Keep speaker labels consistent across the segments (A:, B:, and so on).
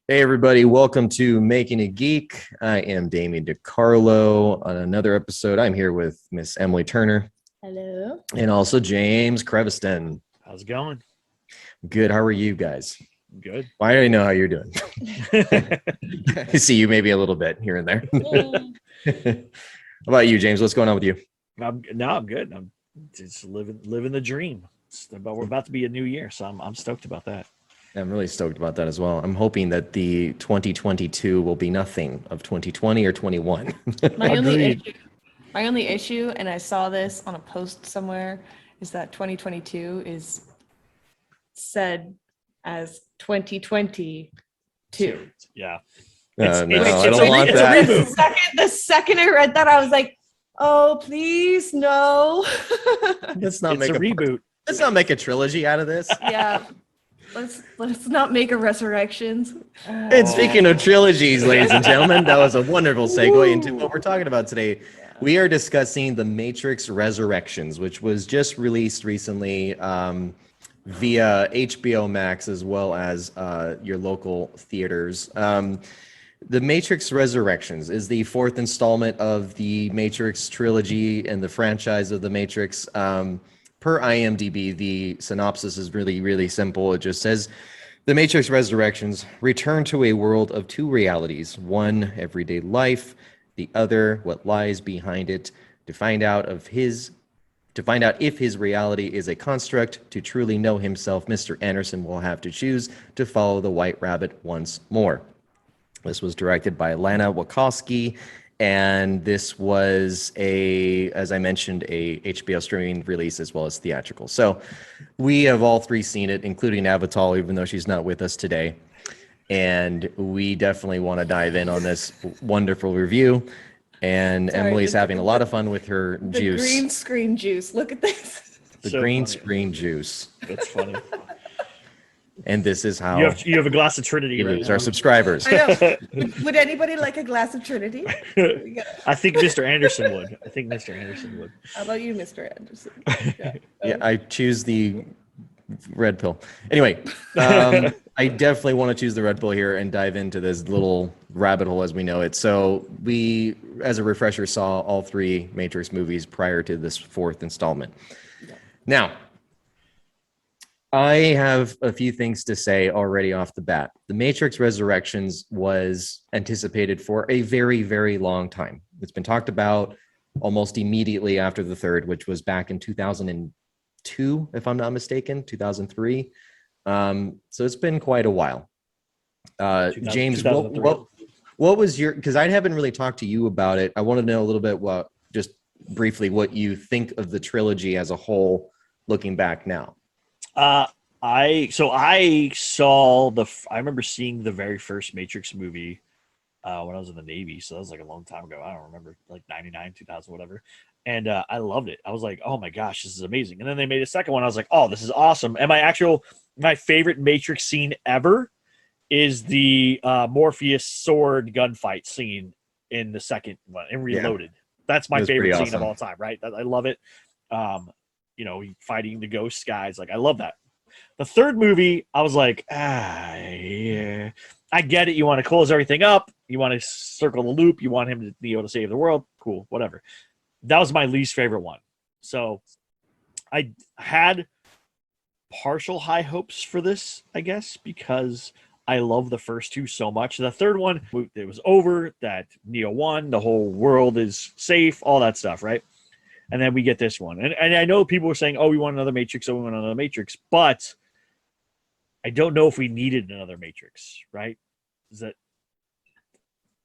A: Hey everybody, welcome to Making a Geek. I am Damien DiCarlo. On another episode, I'm here with Miss Emily Turner.
B: Hello.
A: And also James Creviston.
C: How's it going?
A: Good. How are you guys?
C: Good.
A: Well, I already know how you're doing. I see you maybe a little bit here and there. How about you, James? What's going on with you?
C: I'm good. I'm just living the dream. We're about to be a new year, so I'm stoked about that.
A: I'm really stoked about that as well. I'm hoping that the 2022 will be nothing of 2020 or 21.
B: My only issue, and I saw this on a post somewhere, is that 2022 is said as 2022.
C: Yeah.
A: No,
C: It's
A: I don't want
C: it's a
A: that.
C: reboot.
B: The second I read that, I was like, oh, please, no.
A: Let's not
C: It's
A: make
C: a reboot.
A: Let's not make a trilogy out of this.
B: Yeah. Let's not make a Resurrections.
A: And speaking of trilogies, ladies and gentlemen, that was a wonderful segue into what we're talking about today. We are discussing The Matrix Resurrections, which was just released recently via HBO Max as well as your local theaters. The Matrix Resurrections is the fourth installment of the Matrix trilogy and the franchise of The Matrix. Per IMDb, the synopsis is really, really simple. It just says, The Matrix Resurrections return to a world of two realities, one everyday life, the other what lies behind it. To find out if his reality is a construct, to truly know himself, Mr. Anderson will have to choose to follow the White Rabbit once more. This was directed by Lana Wachowski, and this was as I mentioned, a HBO streaming release as well as theatrical. So we have all three seen it, including Avatal, even though she's not with us today. And we definitely want to dive in on this wonderful review. And
B: Sorry,
A: Emily's having a lot of fun with her
B: The
A: juice.
B: green screen juice. Look at this.
A: The
C: So
A: green
C: funny.
A: screen juice.
C: That's funny.
A: And this is how
C: You have a glass of Trinity
A: we
C: right
A: lose
C: now.
A: our subscribers.
B: I know. Would anybody like a glass of Trinity?
C: I think Mr. Anderson would.
B: How about you, Mr. Anderson?
A: Yeah, I choose the red pill. Anyway, I definitely want to choose the red pill here and dive into this little rabbit hole as we know it. So we, as a refresher, saw all three Matrix movies prior to this fourth installment. Now, I have a few things to say already off the bat. The Matrix Resurrections was anticipated for a very, very long time. It's been talked about almost immediately after the third, which was back in 2002, if I'm not mistaken, 2003. So it's been quite a while. James, what was your, because I haven't really talked to you about it. I want to know a little bit just briefly, what you think of the trilogy as a whole, looking back now.
C: I remember seeing the very first Matrix movie when I was in the Navy. So that was like a long time ago. I don't remember, like 99, 2000, whatever. And I loved it. I was like, oh my gosh, this is amazing. And then they made a second one. I was like, oh, this is awesome. And my favorite Matrix scene ever is the Morpheus sword gunfight scene in the second one, in Reloaded. That's my favorite scene of all time, right? I love it. Fighting the ghost guys. Like, I love that. The third movie, I was like, yeah, I get it. You want to close everything up. You want to circle the loop. You want him to be able to save the world. Cool, whatever. That was my least favorite one. So I had partial high hopes for this, I guess, because I love the first two so much. The third one, it was over, that Neo won, the whole world is safe, all that stuff, right? And then we get this one. And I know people were saying, oh, we want another Matrix, but I don't know if we needed another Matrix, right? Is that...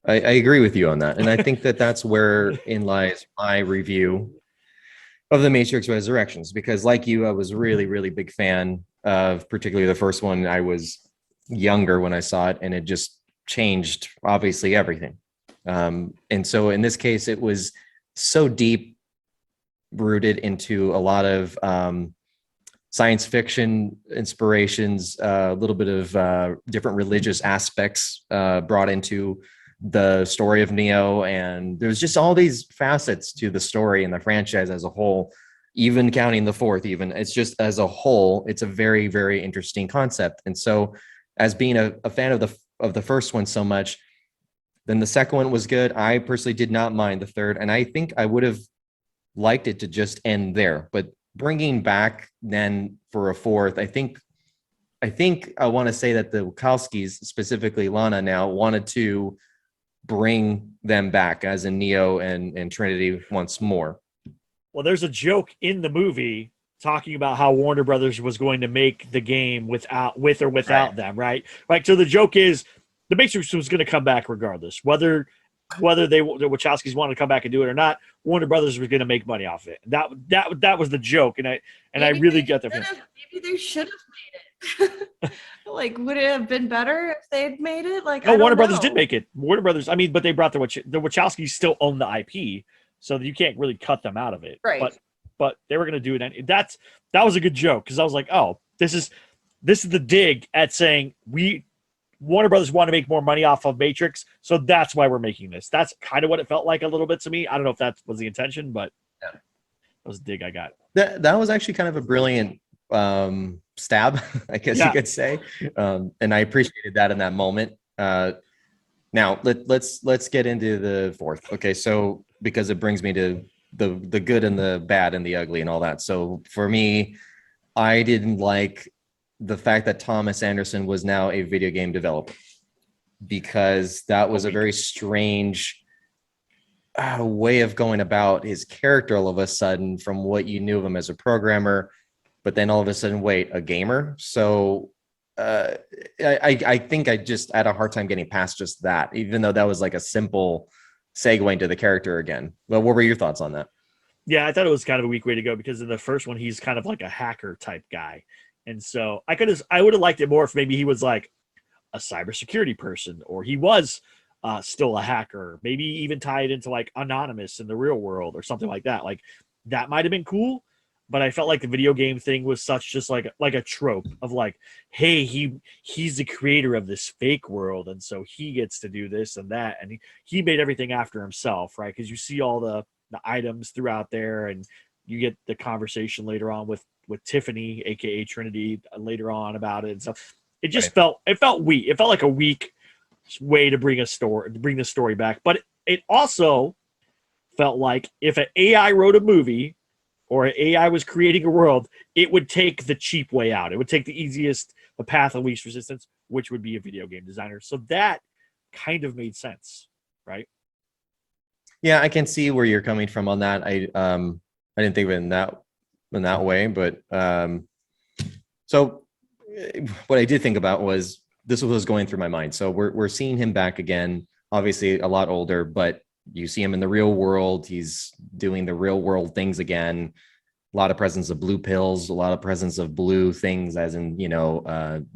A: I agree with you on that. And I think that's where in lies my review of the Matrix Resurrections, because like you, I was really, really big fan of particularly the first one. I was younger when I saw it, and it just changed, obviously, everything. And so in this case, it was so deep rooted into a lot of science fiction inspirations, a little bit of different religious aspects brought into the story of Neo. And there's just all these facets to the story and the franchise as a whole, even counting the fourth, even. It's just as a whole, it's a very, very interesting concept. And so as being a fan of the first one so much. Then the second one was good. I personally did not mind the third, and I think I would have liked it to just end there. But bringing back then for a fourth, I think I want to say that the Wachowskis, specifically Lana, now wanted to bring them back, as in Neo and Trinity once more.
C: Well, there's a joke in the movie talking about how Warner Brothers was going to make the game with or without them, right? Right. So the joke is the Matrix was going to come back regardless, whether the Wachowskis wanted to come back and do it or not. Warner Brothers was going to make money off it. That was the joke, and I really get that.
B: Maybe they should have made it. Like, would it have been better if they had made it? Like,
C: no,
B: I don't
C: Warner Brothers
B: know.
C: did make it. Warner Brothers, I mean, but they brought the Wachowskis still own the IP, so you can't really cut them out of it.
B: Right.
C: But they were going to do it. That was a good joke, because I was like, oh, this is the dig at saying Warner Brothers want to make more money off of Matrix, so that's why we're making this. That's kind of what it felt like a little bit to me. I don't know if that was the intention, but that was a dig I got.
A: That was actually kind of a brilliant stab, I guess you could say, and I appreciated that in that moment. Now let's get into the fourth. Okay, so because it brings me to the good and the bad and the ugly and all that. So for me, I didn't like the fact that Thomas Anderson was now a video game developer, because that was a very strange way of going about his character all of a sudden from what you knew of him as a programmer, but then all of a sudden, wait, a gamer? So I think I just had a hard time getting past just that, even though that was like a simple segue into the character again. But what were your thoughts on that?
C: Yeah, I thought it was kind of a weak way to go, because in the first one, he's kind of like a hacker type guy. And so I would have liked it more if maybe he was like a cybersecurity person, or he was still a hacker, maybe even tie it into like Anonymous in the real world or something like that. Like, that might have been cool. But I felt like the video game thing was such just like a trope of like, hey, he's the creator of this fake world, and so he gets to do this and that, and he made everything after himself, right? Because you see all the items throughout there, and you get the conversation later on with Tiffany, aka Trinity, later on about it and stuff. It just felt weak. It felt like a weak way to bring the story back. But it also felt like if an AI wrote a movie, or AI was creating a world, it would take the cheap way out. It would take the path of least resistance, which would be a video game designer. So that kind of made sense, right?
A: Yeah, I can see where you're coming from on that. I didn't think of it in that way, but so what I did think about was this was going through my mind. So we're seeing him back again, obviously a lot older, but you see him in the real world. He's doing the real world things again. A lot of presence of blue pills, a lot of presence of blue things, as in, Neil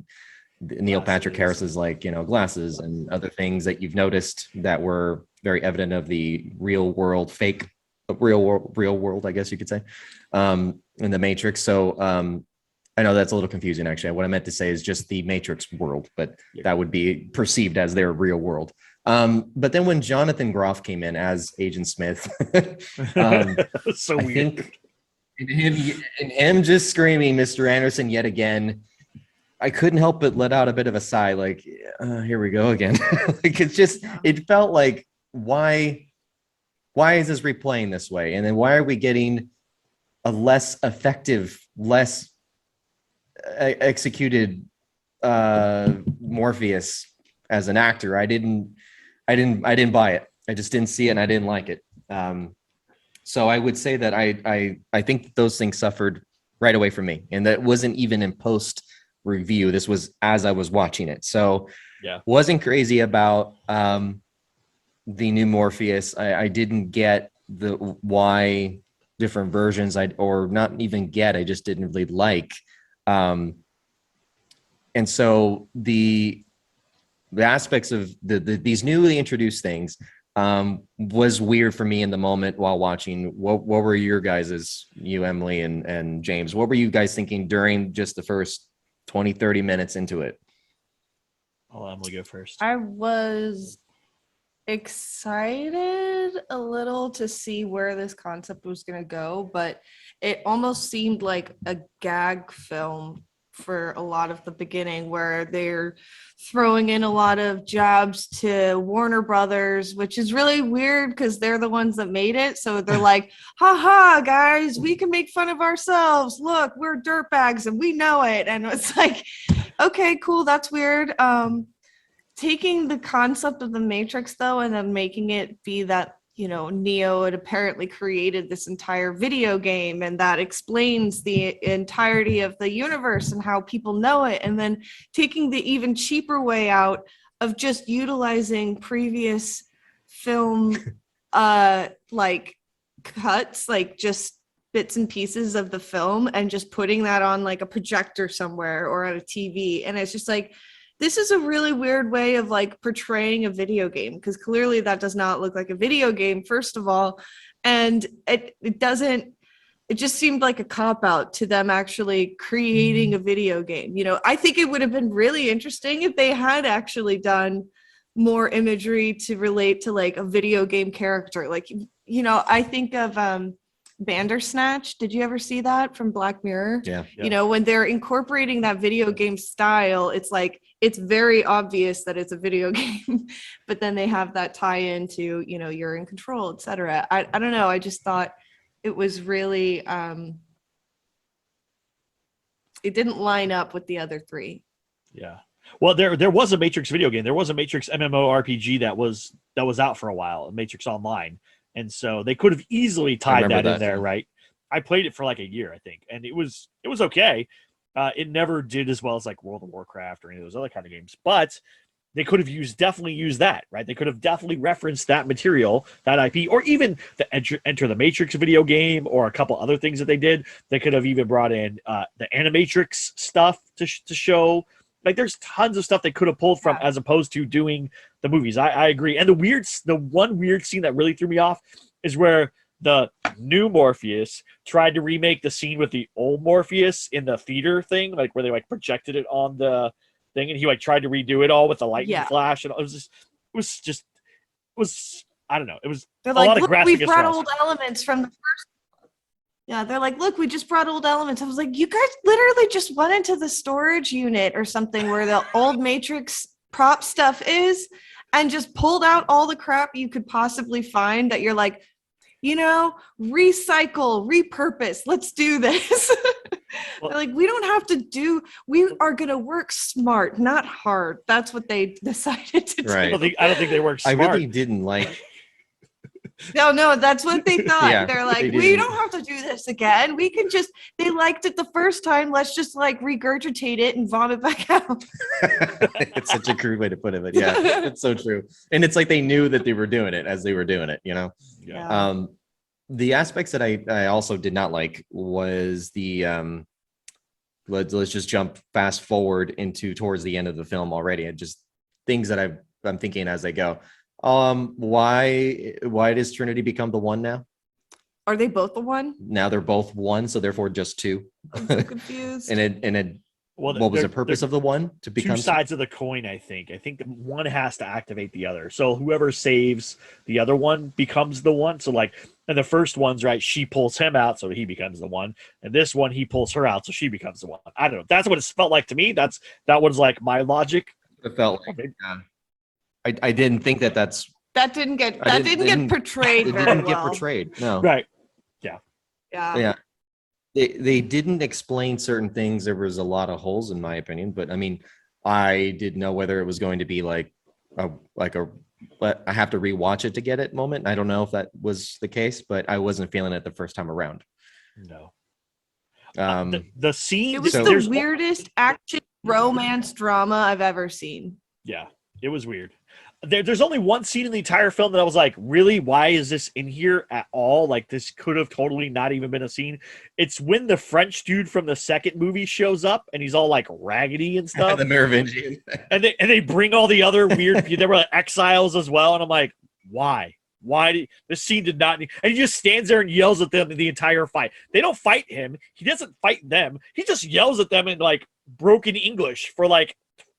A: Patrick Harris's glasses and other things that you've noticed that were very evident of the real world, real world, I guess you could say, in the Matrix. So I know that's a little confusing, actually. What I meant to say is just the Matrix world, but that would be perceived as their real world. But then when Jonathan Groff came in as Agent Smith,
C: so
A: I
C: weird.
A: think him just screaming Mr. Anderson yet again, I couldn't help but let out a bit of a sigh, like, here we go again. Like, it felt like, why is this replaying this way? And then why are we getting a less effective, less executed Morpheus as an actor? I didn't buy it. I just didn't see it, and I didn't like it. So I would say that I think those things suffered right away from me, and that wasn't even in post review. This was as I was watching it. So wasn't crazy about the new Morpheus. I didn't get the why different versions. I just didn't really like. And so the aspects of these newly introduced things was weird for me in the moment while watching. What were your guys's, you, Emily, and James, what were you guys thinking during just the first 20-30 minutes into it?
C: I'll let Emily go first.
B: I was excited a little to see where this concept was going to go, but it almost seemed like a gag film for a lot of the beginning, where they're throwing in a lot of jabs to Warner Brothers, which is really weird because they're the ones that made it. So they're like, haha, guys, we can make fun of ourselves. Look, we're dirtbags and we know it. And it's like, okay, cool, that's weird. Taking the concept of the Matrix though, and then making it be that, you know, Neo had apparently created this entire video game, and that explains the entirety of the universe and how people know it. And then taking the even cheaper way out of just utilizing previous film like cuts, like just bits and pieces of the film, and just putting that on like a projector somewhere or on a TV. And it's just like, this is a really weird way of like portraying a video game, because clearly that does not look like a video game, first of all. And it doesn't, it just seemed like a cop out to them actually creating a video game. You know, I think it would have been really interesting if they had actually done more imagery to relate to like a video game character. Like, you know, I think of Bandersnatch. Did you ever see that from Black Mirror?
A: Yeah.
B: You know, when they're incorporating that video game style, it's like, it's very obvious that it's a video game, but then they have that tie into, you know, you're in control, etc. I don't know. I just thought it was really, it didn't line up with the other three.
C: Yeah. Well, there was a Matrix video game. There was a Matrix MMORPG that was out for a while, Matrix Online. And so they could have easily tied that in there, right? I played it for like a year, I think, and it was okay. It never did as well as like World of Warcraft or any of those other kind of games, but they could have definitely used that, right? They could have definitely referenced that material, that IP, or even the Enter the Matrix video game, or a couple other things that they did. They could have even brought in the Animatrix stuff to show. Like, there's tons of stuff they could have pulled from, as opposed to doing the movies. I agree. And the one weird scene that really threw me off is where the new Morpheus tried to remake the scene with the old Morpheus in the theater thing, like where they like projected it on the thing, and he like tried to redo it all with the lightning flash, and it was I don't know. It was
B: They're
C: a
B: like,
C: lot of
B: look,
C: grasping
B: we
C: at
B: brought
C: straws.
B: old elements from the first. Yeah, they're like, look, we just brought old elements. I was like, you guys literally just went into the storage unit or something where the old Matrix prop stuff is, and just pulled out all the crap you could possibly find that you're like, you know, recycle, repurpose, let's do this.
C: Well,
B: like, we don't have to do, we are going to work smart, not hard. That's what they decided to
A: Right.
B: do.
C: I don't think they work smart.
A: I really didn't like.
B: No, that's what they thought.
A: Yeah,
B: They're like,
A: they
B: we
A: didn't.
B: don't have to do this again. We can just, they liked it the first time. Let's just like regurgitate it and vomit back out.
A: It's such a crude way to put it, but yeah, it's so true. And it's like they knew that they were doing it as they were doing it, you know?
C: Yeah.
A: The aspects that I also did not like was the let's just jump fast forward into towards the end of the film already, and just things that I'm thinking as I go. Why does Trinity become the one now?
B: Are they both the one?
A: Now they're both one, so therefore just two.
B: I'm so confused.
A: What was the purpose of the one to become
C: two sides of the coin? I think one has to activate the other. So whoever saves the other one becomes the one. So like, and the first one's right, she pulls him out, so he becomes the one. And this one, he pulls her out, so she becomes the one. I don't know. That's what it felt like to me. That was like my logic.
A: It felt like. I didn't think that
B: didn't get portrayed
A: it
B: very
A: didn't get
B: well.
A: portrayed. No.
C: Right.
A: Yeah. They didn't explain certain things. There was a lot of holes, in my opinion. But I mean, I didn't know whether it was going to be like a but I have to rewatch it to get it moment. I don't know if that was the case, but I wasn't feeling it the first time around.
C: No.
A: The
C: scene.
B: It was the weirdest action romance drama I've ever seen.
C: Yeah, it was weird. There's only one scene in the entire film that I was like, really? Why is this in here at all? Like, this could have totally not even been a scene. It's when the French dude from the second movie shows up and he's all like raggedy and stuff.
A: The Merovingian.
C: and they bring all the other weird they were like exiles as well. And I'm like, why? This scene did not need, and he just stands there and yells at them the entire fight. They don't fight him. He doesn't fight them. He just yells at them in like broken English for like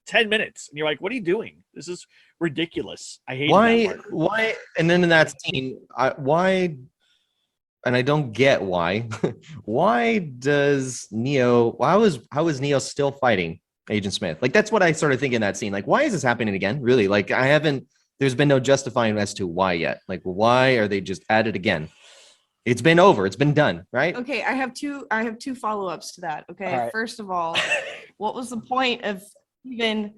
C: 10 minutes. And you're like, what are you doing? This is ridiculous. I hate
A: why. And then in that scene, why and I don't get why. Why does Neo? How is Neo still fighting Agent Smith? Like that's what I started thinking in that scene. Like, why is this happening again? Really? Like, I haven't. There's been no justifying as to why yet. Like, why are they just at it again? It's been over. It's been done, right?
B: Okay, I have two follow-ups to that. Okay.
C: All right.
B: First of all, what was the point of even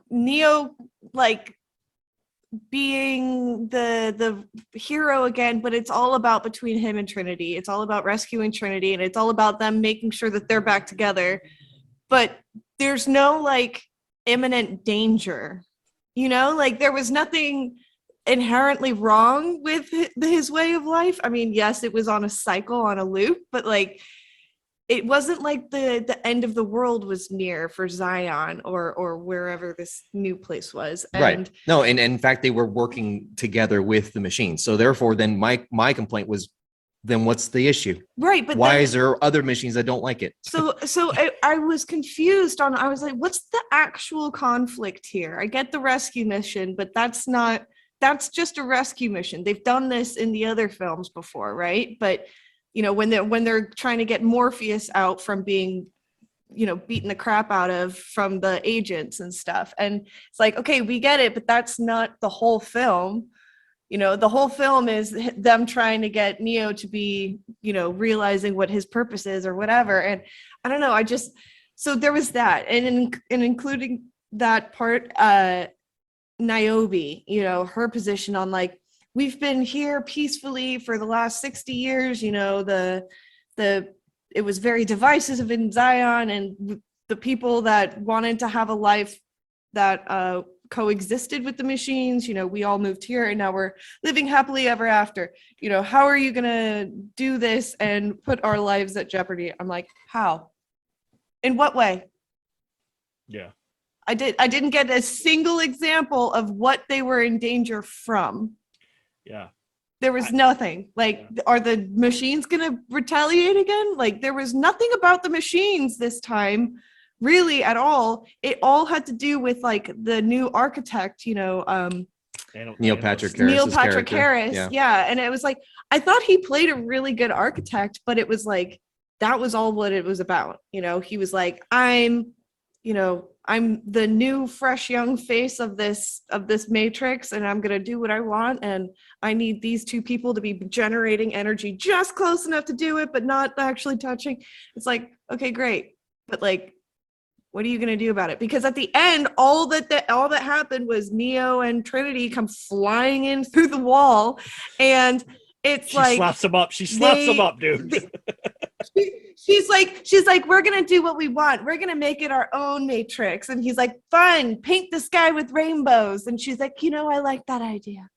B: Neo like being the hero again? But it's all about between him and Trinity. It's all about rescuing Trinity, and it's all about them making sure that they're back together. But there's no like imminent danger. You know, like there was nothing inherently wrong with his way of life. I mean, yes, it was on a cycle, on a loop, but like it wasn't like the end of the world was near for Zion or wherever this new place was. And
A: right. No, and in fact, they were working together with the machine. So therefore, then my complaint was, then what's the issue?
B: Right, but
A: why is there other machines that don't like it?
B: So I was confused on. I was like, what's the actual conflict here? I get the rescue mission, but that's just a rescue mission. They've done this in the other films before, right? But you know, when they're trying to get Morpheus out from being, you know, beaten the crap out of from the agents and stuff, and it's like, okay, we get it, but that's not the whole film. You know, the whole film is them trying to get Neo to be, you know, realizing what his purpose is or whatever. And I don't know, so there was that, and including that part, Niobe, you know, her position on like, we've been here peacefully for the last 60 years, you know, it was very divisive in Zion, and the people that wanted to have a life that coexisted with the machines, you know, we all moved here and now we're living happily ever after. You know, how are you gonna do this and put our lives at jeopardy? I'm like, how? In what way?
C: Yeah.
B: I didn't get a single example of what they were in danger from.
C: Yeah.
B: There was nothing. Like, are the machines gonna retaliate again? Like, there was nothing about the machines this time, really, at all. It all had to do with like the new architect, you know,
A: Neil Patrick
B: Harris. Yeah. And it was like, I thought he played a really good architect, but it was like, that was all what it was about. You know, he was like, I'm the new fresh young face of this matrix, and I'm going to do what I want. And I need these two people to be generating energy just close enough to do it, but not actually touching. It's like, okay, great. But like, what are you going to do about it? Because at the end, all that happened was Neo and Trinity come flying in through the wall, and it's
C: she
B: like
C: slaps him up. She slaps him up, dude.
B: She's like, we're gonna do what we want. We're gonna make it our own matrix. And he's like, fine, paint the sky with rainbows. And she's like, you know, I like that idea.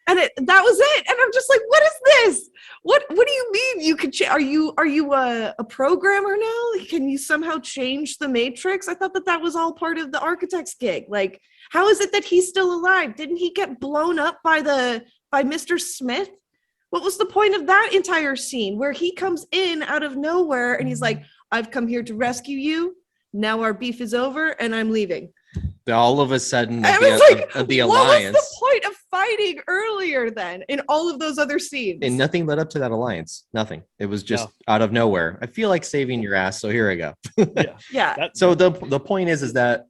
B: And that was it. And I'm just like, what is this? What do you mean you could are you a programmer now? Can you somehow change the matrix? I thought that was all part of the architect's gig. Like, how is it that he's still alive? Didn't he get blown up by Mr. Smith? What was the point of that entire scene where he comes in out of nowhere and he's like, I've come here to rescue you. Now our beef is over and I'm leaving.
A: All of a sudden,
B: I was like,
A: the
B: what
A: alliance.
B: was the point of fighting earlier then in all of those other scenes?
A: And nothing led up to that alliance. Nothing. It was just out of nowhere. I feel like saving your ass, so here I go.
B: Yeah.
A: So the point is that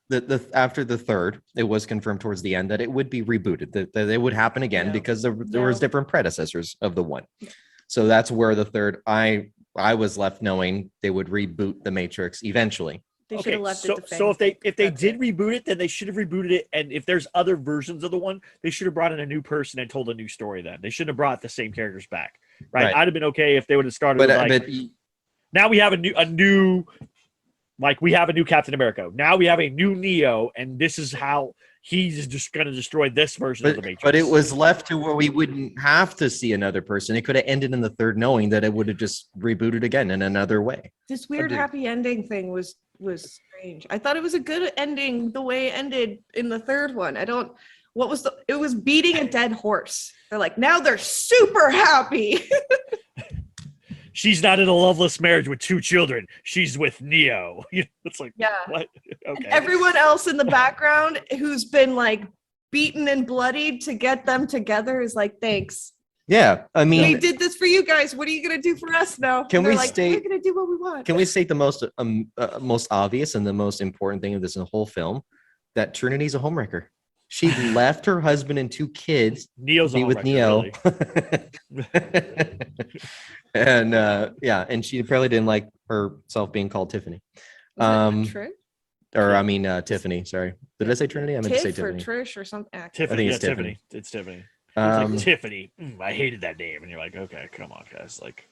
A: the after the third, it was confirmed towards the end that it would be rebooted, that it would happen again because there was different predecessors of the one. So that's where the third, I was left knowing they would reboot the Matrix eventually.
B: They should have left it to
C: so if they did reboot it, then they should have rebooted it. And if there's other versions of the one, they should have brought in a new person and told a new story. Then they shouldn't have brought the same characters back. Right? I'd have been okay if they would have started with like, now we have a new like we have a new Captain America. Now we have a new Neo, and this is how he's just going to destroy this version of the Matrix. But
A: it was left to where we wouldn't have to see another person. It could have ended in the third, knowing that it would have just rebooted again in another way.
B: This weird happy ending thing was strange. I thought it was a good ending the way it ended in the third one. It was beating a dead horse. They're like, now they're super happy.
C: She's not in a loveless marriage with 2 children. She's with Neo. It's like, what? Okay.
B: And everyone else in the background who's been like beaten and bloodied to get them together is like, thanks.
A: Yeah, I
B: We
A: mean,
B: did this for you guys. What are you gonna do for us now?
A: Can
B: And they're
A: we
B: like,
A: state-
B: we're gonna do what we want.
A: can we state the most obvious and the most important thing of this whole film? That Trinity's a homewrecker. She left her husband and 2 kids
C: Neo's
A: to be
C: a
A: with
C: homewrecker,
A: Neo. And yeah, and she probably didn't like herself being called Tiffany.
B: Was it Trish?
A: Or I mean Tiffany, sorry. Did I say Trinity? I meant to say
B: Tiff or
A: Tiffany.
B: Trish or something.
C: Tiffany,
A: I think
C: yeah,
A: it's
C: Tiffany.
A: Tiffany.
C: It's Tiffany. It's like
A: Um,
C: Tiffany. I hated that name, and you're like, okay, come on, guys. Like,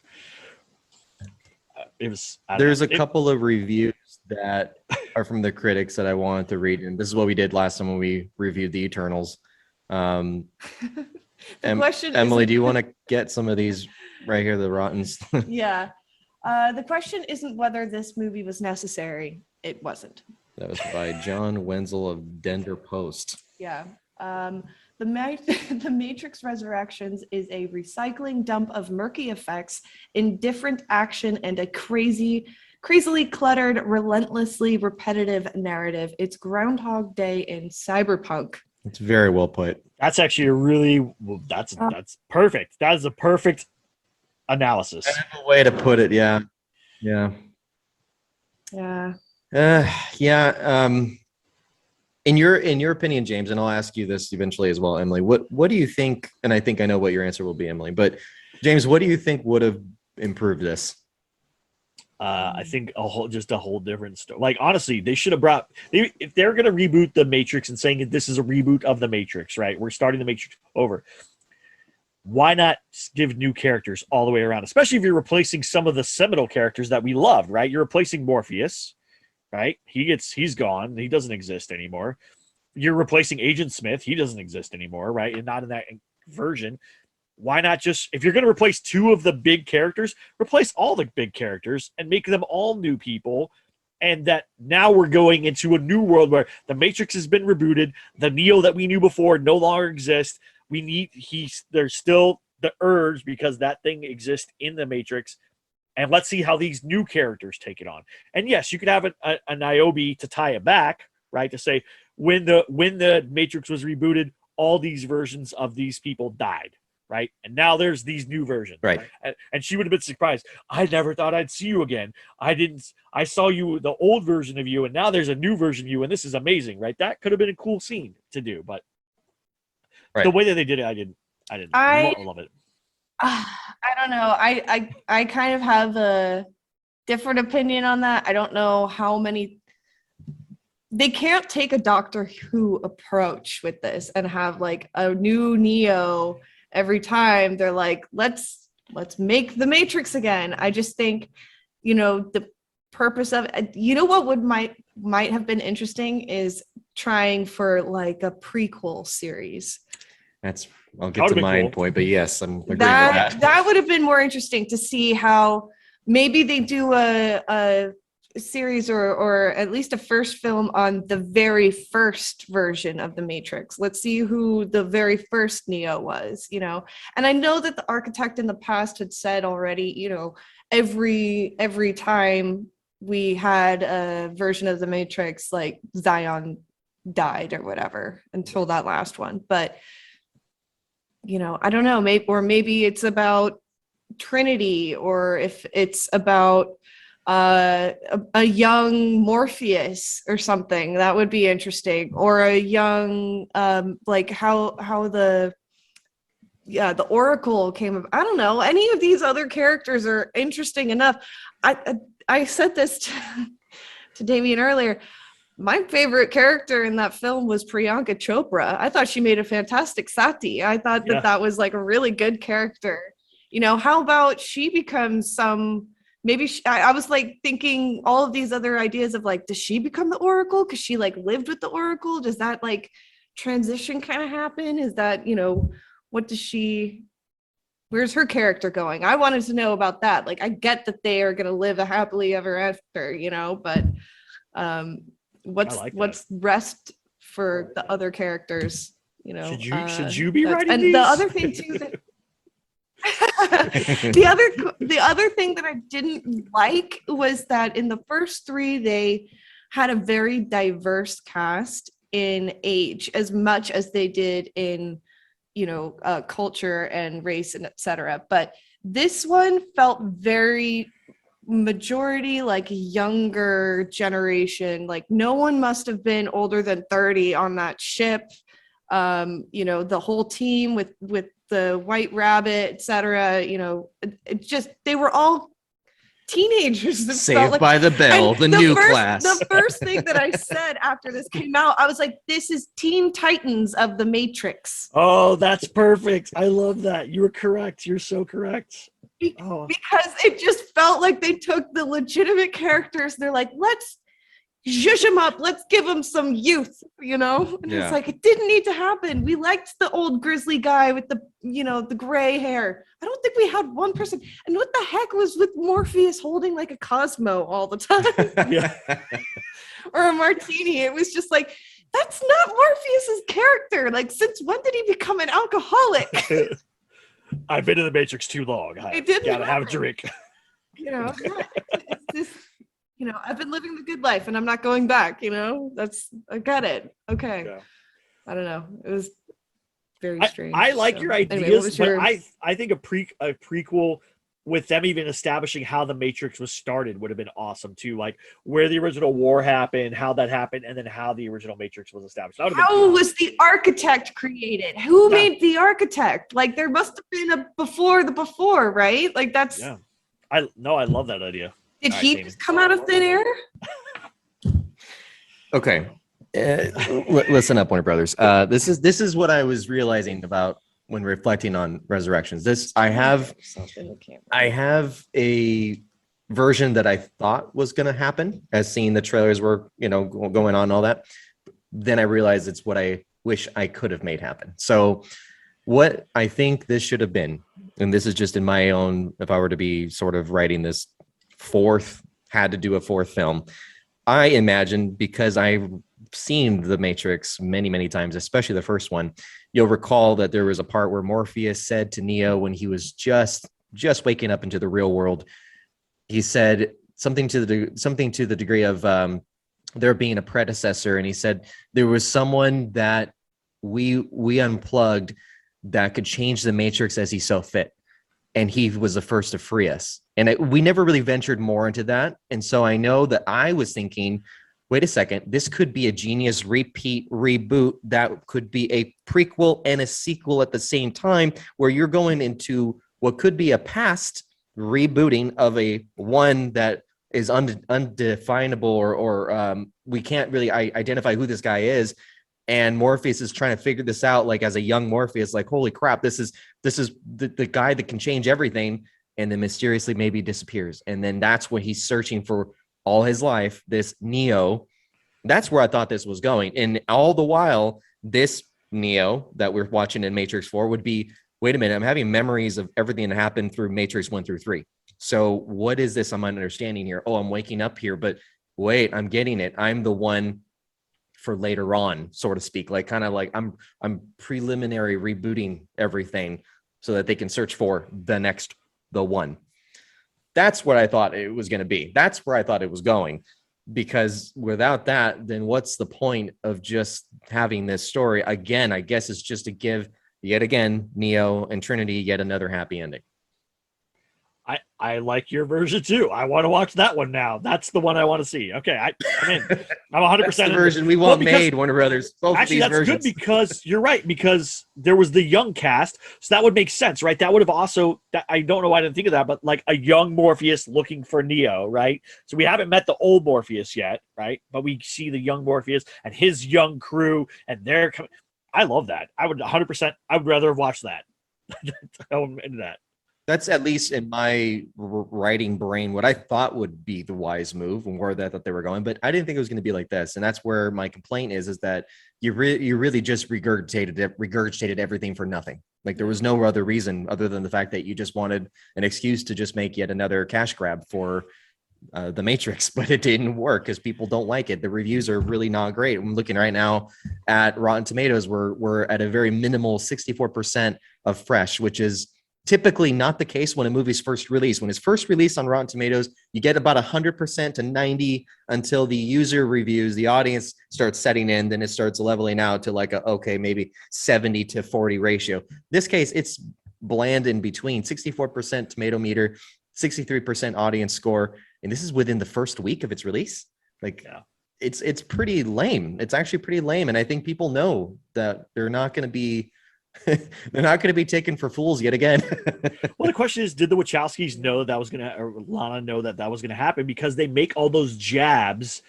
C: it was. I don't
A: there's
C: know.
A: a couple of reviews that are from the critics that I wanted to read, and this is what we did last time when we reviewed the Eternals.
B: The question
A: Emily,
B: isn't-
A: do you want to get some of these right here, the Rottens?
B: Yeah. The question isn't whether this movie was necessary. It wasn't.
A: That was by John Wenzel of Denver Post.
B: Yeah. The Matrix Resurrections is a recycling dump of murky effects, indifferent action, and a crazily cluttered, relentlessly repetitive narrative. It's Groundhog Day in cyberpunk.
A: It's very well put.
C: That's actually a really. That's perfect. That is a perfect analysis.
A: That's a way to put it. Yeah. Yeah.
B: Yeah.
A: Yeah. In your opinion, James, and I'll ask you this eventually as well, Emily. What do you think? And I think I know what your answer will be, Emily. But James, what do you think would have improved this?
C: I think a whole different story. Like honestly, they should have if they're gonna reboot the Matrix and saying this is a reboot of the Matrix, right? We're starting the Matrix over. Why not give new characters all the way around? Especially if you're replacing some of the seminal characters that we loved, right? You're replacing Morpheus, right? He's gone. He doesn't exist anymore. You're replacing Agent Smith. He doesn't exist anymore, right? And not in that version. Why not just, if you're going to replace 2 of the big characters, replace all the big characters and make them all new people. And that now we're going into a new world where the Matrix has been rebooted. The Neo that we knew before no longer exists. There's still the urge because that thing exists in the Matrix. And let's see how these new characters take it on. And yes, you could have a Niobe to tie it back, right? To say when the Matrix was rebooted, all these versions of these people died, right? And now there's these new versions,
A: Right.
C: And she would have been surprised. I never thought I'd see you again. I saw you, the old version of you, and now there's a new version of you, and this is amazing, right? That could have been a cool scene to do, but
A: Right.
C: the way that they did it, I didn't love it.
B: I don't know. I kind of have a different opinion on that. I don't know how many. They can't take a Doctor Who approach with this and have like a new Neo every time. They're like, let's make the Matrix again. I just think, the purpose of it, what might have been interesting is trying for like a prequel series.
A: I'll get to my point, but yes, I'm agreeing with that.
B: That would have been more interesting to see how maybe they do a series or at least a first film on the very first version of the Matrix. Let's see who the very first Neo was, And I know that the architect in the past had said already, every time we had a version of the Matrix, like Zion died or whatever until that last one. But I don't know, maybe it's about Trinity, or if it's about a young Morpheus or something, that would be interesting, or a young like how the Oracle came up. I don't know, any of these other characters are interesting enough. I said this to Damien earlier. My favorite character in that film was Priyanka Chopra. I thought she made a fantastic Sati. I thought that was like a really good character. How about she becomes I was like thinking all of these other ideas of like, does she become the Oracle? Because she like lived with the Oracle. Does that like transition kind of happen? Is that, where's her character going? I wanted to know about that. Like, I get that they are going to live a happily ever after, but what's rest for the other characters,
C: Should you be writing
B: and
C: these?
B: the other thing too the other thing that I didn't like was that in the first 3 they had a very diverse cast in age as much as they did in culture and race and etc. But this one felt very majority like younger generation. Like no one must have been older than 30 on that ship. The whole team with the White Rabbit, etc. It just they were all teenagers.
A: Saved by the Bell, the new class.
B: The first thing that I said after this came out, I was like, this is Teen Titans of the Matrix.
C: Oh, that's perfect. I love that. You were correct. You're so correct. Oh.
B: Because it just felt like they took the legitimate characters. They're like, let's zhuzh them up. Let's give them some youth, And it's like, it didn't need to happen. We liked the old grizzly guy with the gray hair. I don't think we had one person. And what the heck was with Morpheus holding like a Cosmo all the time?
C: Yeah.
B: Or a martini? It was just like, that's not Morpheus's character. Like, since when did he become an alcoholic?
C: I've been in the Matrix too long. I gotta have a drink.
B: It's just, I've been living the good life and I'm not going back. I got it. Okay.
C: Yeah.
B: I don't know. It was very strange.
C: I like your ideas,
B: anyway,
C: but I think a prequel with them even establishing how the Matrix was started would have been awesome too. Like where the original war happened, how that happened, and then how the original Matrix was established.
B: How was the architect created? Who made the architect? Like there must have been a before the before, right? Like that's.
C: Yeah. I love that idea.
B: Did he just come out of thin air?
A: Okay. Listen up, Warner Brothers. This is what I was realizing about when reflecting on Resurrections. I have a version that I thought was going to happen as seeing the trailers were, going on and all that. Then I realized it's what I wish I could have made happen. So what I think this should have been, and this is just in my own, if I were to be sort of writing this had to do a fourth film, I imagine, because I've seen The Matrix many, many times, especially the first one, you'll recall that there was a part where Morpheus said to Neo when he was just waking up into the real world, he said something to the degree of there being a predecessor, and he said there was someone that we unplugged that could change the Matrix as he saw fit, and he was the first to free us. And we never really ventured more into that. And so I know that I was thinking, wait a second, this could be a genius reboot that could be a prequel and a sequel at the same time, where you're going into what could be a past rebooting of a one that is undefinable or we can't really identify who this guy is. And Morpheus is trying to figure this out, like as a young Morpheus, like, holy crap, this is the guy that can change everything. And then mysteriously maybe disappears. And then that's what he's searching for all his life, this Neo. That's where I thought this was going. And all the while, this Neo that we're watching in Matrix 4 would be, wait a minute, I'm having memories of everything that happened through Matrix 1 through 3. So what is this I'm understanding here? Oh, I'm waking up here, but wait, I'm getting it. I'm the one for later on, so to speak, like kind of like I'm preliminary rebooting everything so that they can search for the one. That's what I thought it was going to be. That's where I thought it was going, because without that, then what's the point of just having this story again? I guess it's just to give yet again Neo and Trinity yet another happy ending.
C: I like your version too. I want to watch that one now. That's the one I want to see. Okay, I'm in. I'm 100%
A: That's the version we want made, Warner Brothers. Both
C: actually,
A: of these
C: that's
A: versions.
C: good because you're right, because there was the young cast, so that would make sense, right? That would have also, I don't know why I didn't think of that, but like a young Morpheus looking for Neo, right? So we haven't met the old Morpheus yet, right? But we see the young Morpheus and his young crew, and they're coming. I love that. I would 100%. I would rather have watched that. I'm into that.
A: That's at least in my writing brain what I thought would be the wise move and where I thought they were going, but I didn't think it was going to be like this. And that's where my complaint is that you really just regurgitated everything for nothing. Like there was no other reason other than the fact that you just wanted an excuse to just make yet another cash grab for the Matrix, but it didn't work because people don't like it. The reviews are really not great. I'm looking right now at Rotten Tomatoes. We're at a very minimal 64% of fresh, which is typically not the case when a movie's first released. When it's first released on Rotten Tomatoes, you get about 100% to 90 until the user reviews, the audience starts setting in, then it starts leveling out to like maybe 70 to 40 ratio. This case, it's bland in between, 64% tomato meter, 63% audience score, and this is within the first week of its release. Like, it's pretty lame. It's actually pretty lame, and I think people know that they're not going to be taken for fools yet again.
C: Well, the question is, did the Wachowskis know that was gonna, or Lana know that was gonna happen? Because they make all those jabs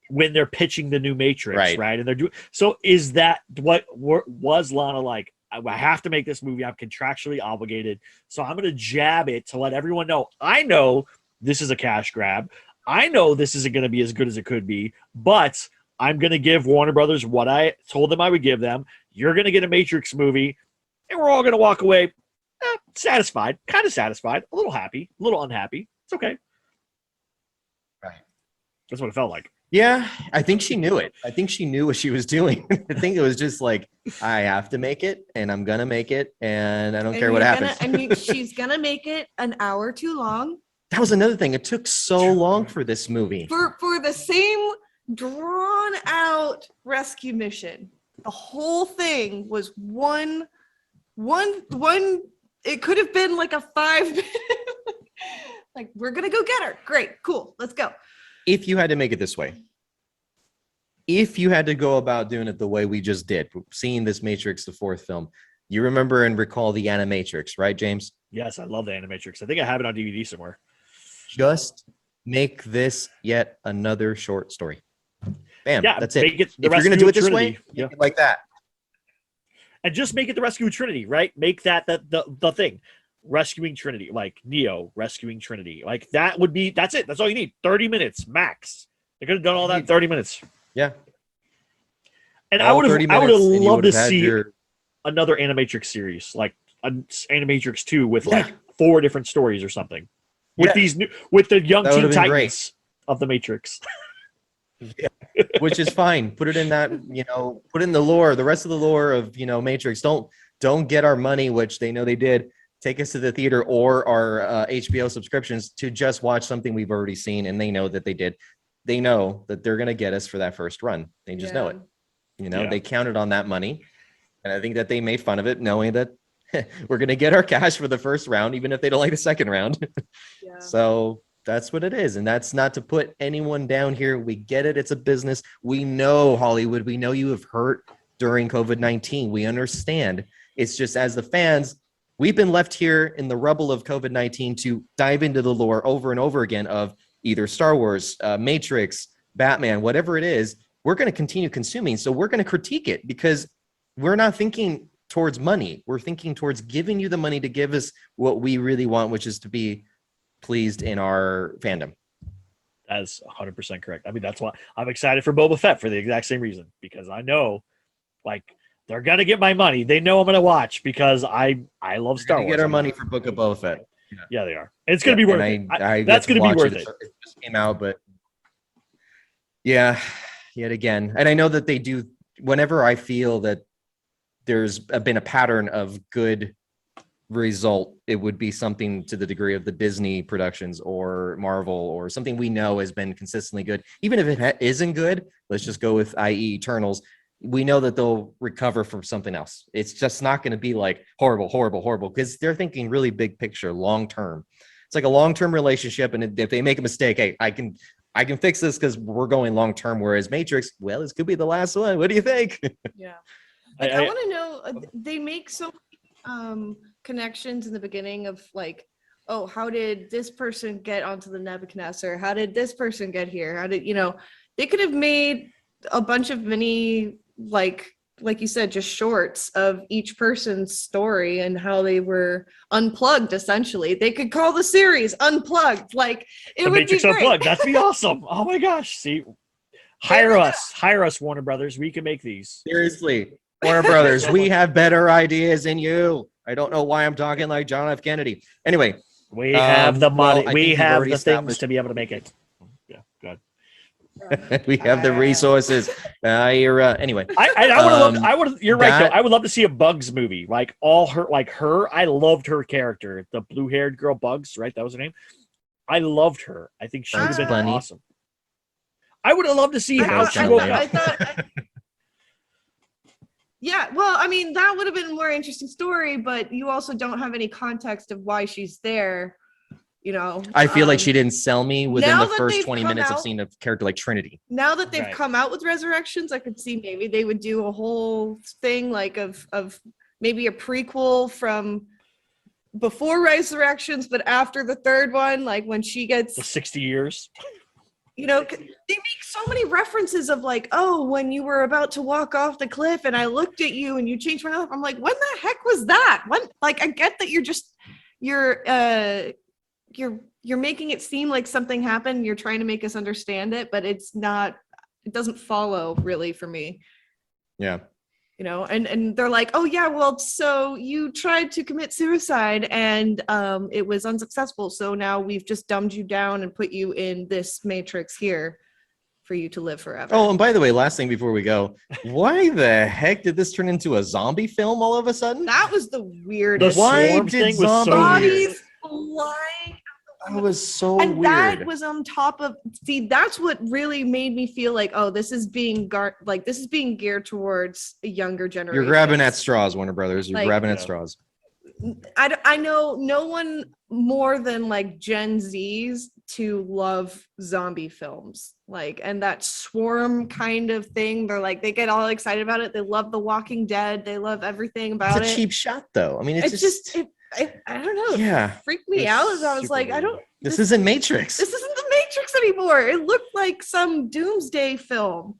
C: when they're pitching the new Matrix, right? And they're doing. So, is that what was Lana like? I have to make this movie. I'm contractually obligated, so I'm gonna jab it to let everyone know. I know this is a cash grab. I know this isn't gonna be as good as it could be, but I'm gonna give Warner Brothers what I told them I would give them. You're going to get a Matrix movie, and we're all going to walk away satisfied, kind of satisfied, a little happy, a little unhappy. It's okay.
A: Right.
C: That's what it felt like.
A: Yeah, I think she knew it. I think she knew what she was doing. I think it was just like, I have to make it, and I'm going to make it, and I don't care what happens.
B: She's going to make it an hour too long.
A: That was another thing. It took so long for this movie.
B: For the same drawn-out rescue mission. The whole thing was one. It could have been like a 5-minute. Like, we're gonna go get her. Great, cool, let's go.
A: If you had to make it this way, if you had to go about doing it the way we just did, seeing this Matrix, the fourth film, you remember and recall the Animatrix, right, James?
C: Yes, I love the Animatrix. I think I have it on DVD somewhere.
A: Just make this yet another short story. Bam,
C: yeah,
A: that's it.
C: If
A: you're going to do it this way, make it like that.
C: And just make it the Rescue Trinity, right? Make that the thing. Rescuing Trinity, like Neo rescuing Trinity. Like that's it. That's all you need. 30 minutes max. They could have done all that in 30 minutes.
A: Yeah.
C: And I would have loved to see another Animatrix series, like Animatrix 2 with like 4 different stories or something. With with the young Teen Titans of the Matrix.
A: Yeah, which is fine. Put it in that, put in the lore, the rest of the lore of, Matrix. Don't get our money, which they know they did. Take us to the theater or our HBO subscriptions to just watch something we've already seen, and they know that they did. They know that they're going to get us for that first run. They just know it. They counted on that money, and I think that they made fun of it, knowing that we're going to get our cash for the first round, even if they don't like the second round. So that's what it is. And that's not to put anyone down here. We get it. It's a business. We know Hollywood. We know you have hurt during COVID-19. We understand. It's just, as the fans, we've been left here in the rubble of COVID-19 to dive into the lore over and over again of either Star Wars, Matrix, Batman, whatever it is. We're going to continue consuming. So we're going to critique it because we're not thinking towards money. We're thinking towards giving you the money to give us what we really want, which is to be pleased in our fandom.
C: That's 100% correct. I mean, that's why I'm excited for Boba Fett for the exact same reason, because I know, like, they're gonna get my money. They know I'm gonna watch because I love Star Wars.
A: Get our money for Book of Boba Fett.
C: Yeah, they are. And it's gonna be worth it. That's gonna be worth it.
A: It just came out, but yeah, yet again. And I know that they do. Whenever I feel that there's been a pattern of good result, it would be something to the degree of the Disney productions or Marvel or something we know has been consistently good. Even if it isn't good, let's just go with i.e. Eternals. We know that they'll recover from something else. It's just not going to be like horrible, because they're thinking really big picture, long term. It's like a long-term relationship, and if they make a mistake, hey, I can fix this because we're going long term. Whereas Matrix, well, this could be the last one. What do you think?
B: Yeah, I want to know. They make so many connections in the beginning of like, oh, how did this person get onto the Nebuchadnezzar? How did this person get here? How did they could have made a bunch of mini, like you said, just shorts of each person's story and how they were unplugged. Essentially, they could call the series Unplugged. Like, it
C: the
B: would
C: Matrix
B: be great.
C: Unplugged. That'd be awesome. Oh my gosh! See, hire us, Warner Brothers. We can make these.
A: Seriously, Warner Brothers, we have better ideas than you. I don't know why I'm talking like John F. Kennedy. Anyway,
C: we have the money. We have the things to be able to make it. Yeah, good.
A: We have the resources. Anyway.
C: I would. You're right
A: that-
C: though. I would love to see a Bugs movie, like all her, like her. I loved her character, the blue-haired girl, Bugs. Right, that was her name. I loved her. I think she would have been
A: Bunny.
C: awesome. I would have loved to see
A: I
C: how
A: thought-
C: she
A: I
C: woke
A: thought-
C: up.
B: I thought, yeah, well, I mean, that would have been a more interesting story, but you also don't have any context of why she's there. You know,
A: I feel like she didn't sell me within
B: now
A: the
B: that
A: first
B: they've
A: 20
B: come
A: minutes of
B: out-
A: seeing a character like Trinity.
B: Now that they've
C: Right.
B: come out with Resurrections, I could see maybe they would do a whole thing like of maybe a prequel from before Resurrections, but after the third one, like when she gets,
C: The 60 years.
B: you know, they make so many references of like, oh, when you were about to walk off the cliff and I looked at you and you changed my life. I'm like, when the heck was that? When, like, I get that you're making it seem like something happened. You're trying to make us understand it, but it's not, it doesn't follow really for me.
A: Yeah.
B: You know, and they're like, oh yeah, well, so you tried to commit suicide and it was unsuccessful. So now we've just dumbed you down and put you in this matrix here for you to live forever.
A: Oh, and by the way, last thing before we go, why the heck did this turn into a zombie film all of a sudden?
B: That was the
C: The
B: weirdest.
A: Why
C: swarm
A: did
C: thing was so
A: zombies-
C: weird.
B: Bodies flying.
A: That was so
B: And
A: weird.
B: that was on top of, see, that's what really made me feel like, oh, this is being geared towards a younger generation.
A: You're grabbing at straws, Warner Brothers. You're
B: Like-
A: grabbing at
C: Yeah.
A: straws.
B: I know no one more than like Gen Zs to love zombie films, like, and that swarm kind of thing. They're like, they get all excited about it. They love The Walking Dead. They love everything about
A: It's a
B: it.
A: cheap shot, though. I mean, it's just
B: I don't know.
A: yeah.
B: It freaked me
C: It's
B: out as I was
C: super
B: like, I
C: weird.
B: don't.
A: This isn't Matrix.
B: This isn't the Matrix anymore. It looked like some doomsday film.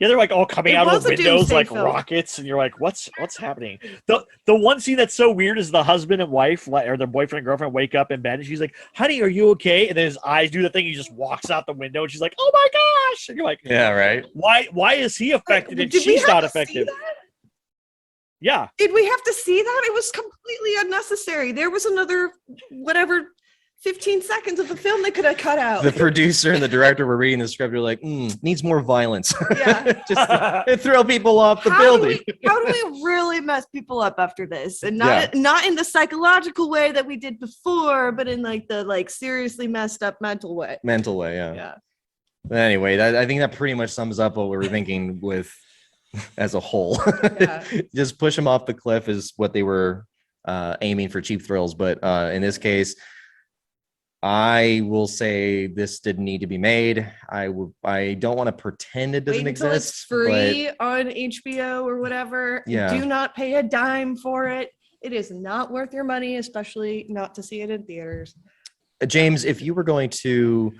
C: Yeah, they're like all coming
B: It
C: out of
B: was
C: the
B: a
C: windows
B: doomsday
C: like
B: film.
C: rockets, and you're like, what's happening? The one scene that's so weird is the husband and wife, or their boyfriend and girlfriend, wake up in bed, and she's like, "Honey, are you okay?" And then his eyes do the thing. He just walks out the window, and she's like, "Oh my gosh!" And you're like,
A: Yeah, right.
C: Why is he affected and
B: Did we
C: she's
B: have
C: not
B: to see
C: affected?
B: that?
C: Yeah,
B: Did we have to see that? It was completely unnecessary. There was another, whatever, 15 seconds of the film they could have cut out.
A: The producer and the director were reading the script. They're like, needs more violence.
B: Yeah.
A: Just to throw people off the
B: How do
A: building.
B: how do we really mess people up after this? And not in the psychological way that we did before, but in like the seriously messed up mental way.
A: Mental way, yeah.
B: Yeah.
A: But anyway, I think that pretty much sums up what we were thinking with as a whole.
B: Yeah.
A: Just push them off the cliff is what they were aiming for, cheap thrills. But in this case, I will say this didn't need to be made. I don't want to pretend it doesn't
B: Wait until
A: exist.
B: it's free on HBO or whatever.
A: Yeah.
B: Do not pay a dime for it. It is not worth your money, especially not to see it in theaters.
A: But James, if you were going to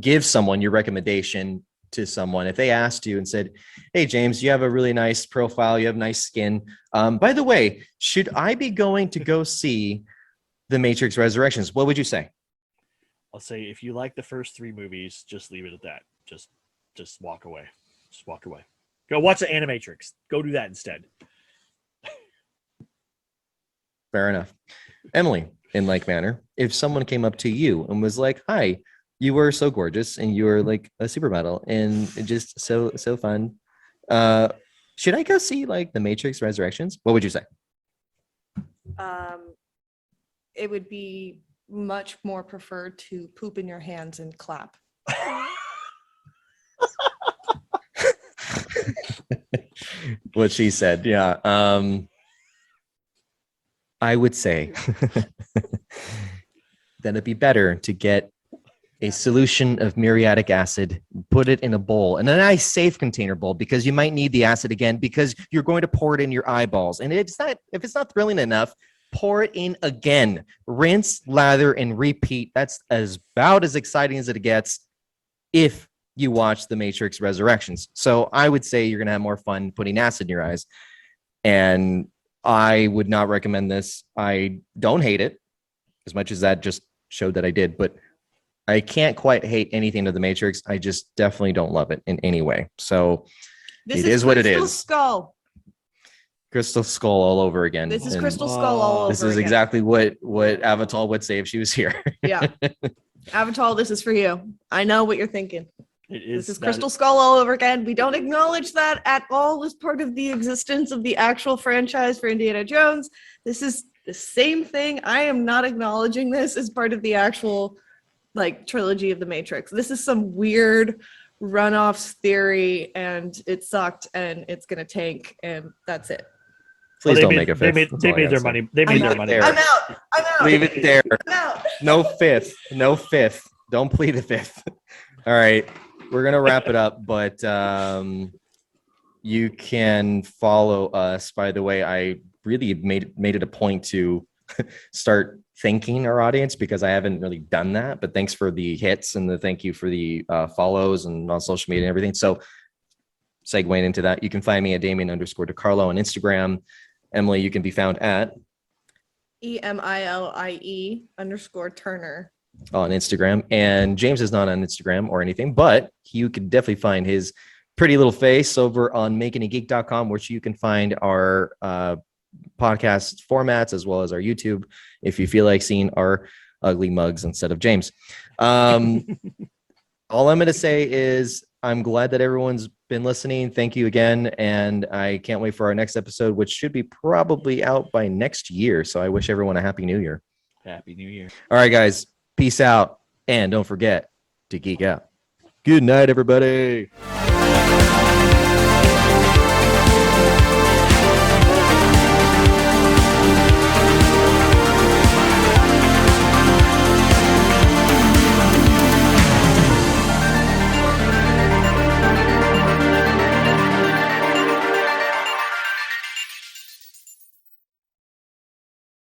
A: give someone your recommendation to someone, if they asked you and said, "Hey, James, you have a really nice profile. You have nice skin. By the way, should I be going to go see The Matrix Resurrections?" What would you say?
C: I'll say if you like the first 3 movies, just leave it at that. Just walk away. Just walk away. Go watch the Animatrix. Go do that instead.
A: Fair enough. Emily, in like manner, if someone came up to you and was like, "Hi, you were so gorgeous and you were like a supermodel and just so fun. Should I go see like The Matrix Resurrections?" What would you say?
B: It would be much more preferred to poop in your hands and clap.
A: What she said, yeah. I would say that it'd be better to get a solution of muriatic acid, put it in a bowl, and a nice safe container bowl, because you might need the acid again because you're going to pour it in your eyeballs. And if it's not thrilling enough, pour it in again. Rinse, lather, and repeat. That's about as exciting as it gets if you watch The Matrix Resurrections. So I would say you're going to have more fun putting acid in your eyes. And I would not recommend this. I don't hate it as much as that just showed that I did, but I can't quite hate anything to The Matrix. I just definitely don't love it in any way. So
B: This
A: it is what it
B: Crystal
A: is.
B: Skull.
A: Crystal Skull all over again.
B: This is
A: And
B: Crystal Skull all over
A: this is
B: again.
A: exactly what Avatar would say if she was here.
B: Yeah. Avatar, this is for you. I know what you're thinking. This is
C: that-
B: Crystal Skull all over again. We don't acknowledge that at all as part of the existence of the actual franchise for Indiana Jones. This is the same thing. I am not acknowledging this as part of the actual like trilogy of the Matrix. This is some weird runoffs theory, and it sucked, and it's gonna tank, and that's it.
A: Please
C: they
A: don't
C: made-
A: make a
C: They
A: fifth.
C: made,
A: That's
C: they
A: all I
C: made
A: gotta
C: their
A: say.
C: money. They made their
A: not
C: money.
A: there.
B: I'm out. I'm out.
A: Leave it there.
B: I'm out.
A: No fifth. No fifth. Don't plead a fifth. All right. We're going to wrap it up, but you can follow us. By the way, I really made it a point to start thanking our audience because I haven't really done that. But thanks for the hits and the thank you for the follows and on social media and everything. So segueing into that, you can find me at Damien_DeCarlo on Instagram. Emily, you can be found at
B: EMILIE_Turner.
A: on Instagram, and James is not on Instagram or anything, but you can definitely find his pretty little face over on makingageek.com, which you can find our podcast formats as well as our YouTube if you feel like seeing our ugly mugs instead of James. All I'm going to say is I'm glad that everyone's been listening. Thank you again. And I can't wait for our next episode, which should be probably out by next year. So I wish everyone a happy new year.
C: Happy New Year.
A: All right, guys. Peace out. And don't forget to geek out. Good night, everybody.